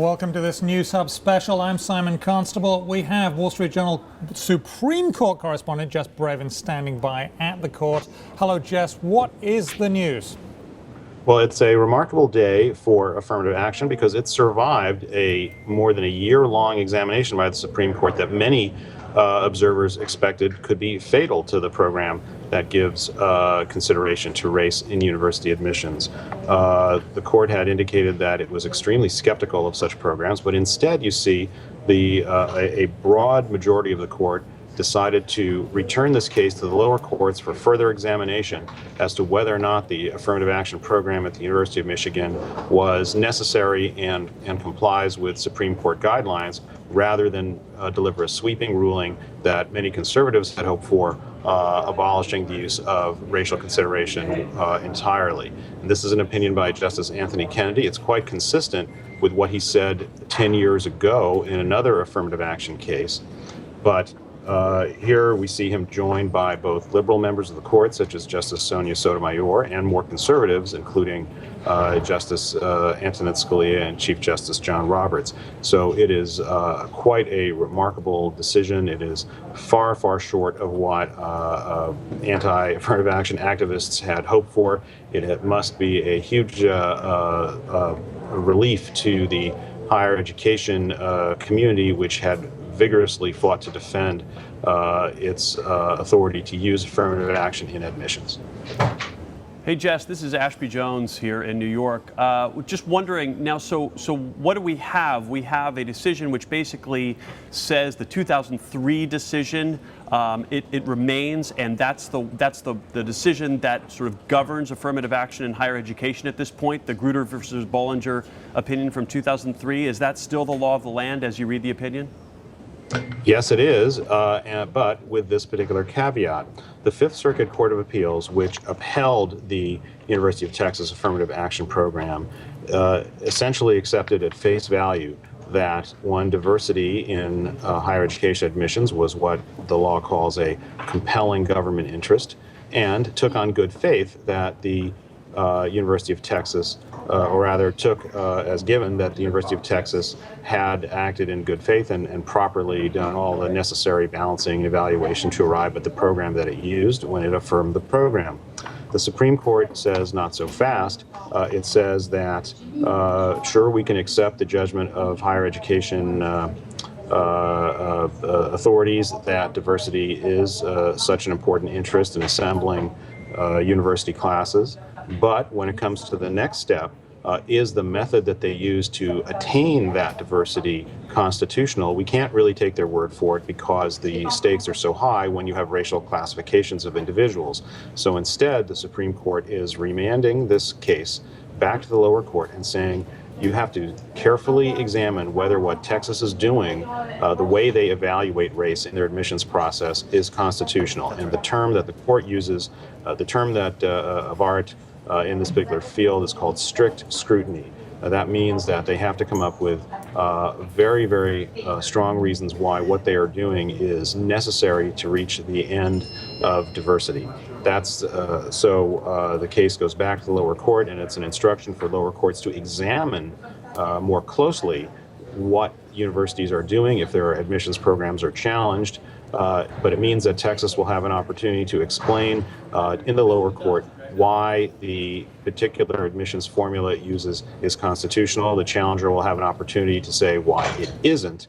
Welcome to this News Hub special. I'm Simon Constable. We have Wall Street Journal Supreme Court correspondent Jess Bravin standing by at the court. Hello, Jess. What is the news? Well, it's a remarkable day for affirmative action because it survived a more than a year-long examination by the Supreme Court that many observers expected could be fatal to the program that gives consideration to race in university admissions. The court had indicated that it was extremely skeptical of such programs, but instead you see a broad majority of the court decided to return this case to the lower courts for further examination as to whether or not the affirmative action program at the University of Michigan was necessary and complies with Supreme Court guidelines, rather than deliver a sweeping ruling that many conservatives had hoped for, abolishing the use of racial consideration entirely. And this is an opinion by Justice Anthony Kennedy. It's quite consistent with what he said 10 years ago in another affirmative action case. But here we see him joined by both liberal members of the court, such as Justice Sonia Sotomayor, and more conservatives, including Justice Antonin Scalia and Chief Justice John Roberts. So it is quite a remarkable decision. It is far, far short of what anti-affirmative action activists had hoped for. It must be a huge relief to the higher education community, which had vigorously fought to defend its authority to use affirmative action in admissions. Hey, Jess, this is Ashby Jones here in New York. Just wondering now, so what do we have? We have a decision which basically says the 2003 decision, it remains, and that's the decision that sort of governs affirmative action in higher education at this point, the Grutter versus Bollinger opinion from 2003. Is that still the law of the land as you read the opinion? Yes, it is, but with this particular caveat. The Fifth Circuit Court of Appeals, which upheld the University of Texas affirmative action program, essentially accepted at face value that one, diversity in higher education admissions was what the law calls a compelling government interest, and took on good faith that the University of Texas, or rather took as given that the University of Texas had acted in good faith and properly done all the necessary balancing and evaluation to arrive at the program that it used when it affirmed the program. The Supreme Court says not so fast. It says that sure, we can accept the judgment of higher education authorities that diversity is such an important interest in assembling university classes. But when it comes to the next step, is the method that they use to attain that diversity constitutional? We can't really take their word for it because the stakes are so high when you have racial classifications of individuals. So instead, the Supreme Court is remanding this case back to the lower court and saying, you have to carefully examine whether what Texas is doing, the way they evaluate race in their admissions process, is constitutional. And the term that the court uses, the term that of art in this particular field is called strict scrutiny. That means that they have to come up with very, very strong reasons why what they are doing is necessary to reach the end of diversity. That's so the case goes back to the lower court, and it's an instruction for lower courts to examine more closely what universities are doing if their admissions programs are challenged. But it means that Texas will have an opportunity to explain in the lower court why the particular admissions formula it uses is constitutional. The challenger will have an opportunity to say why it isn't.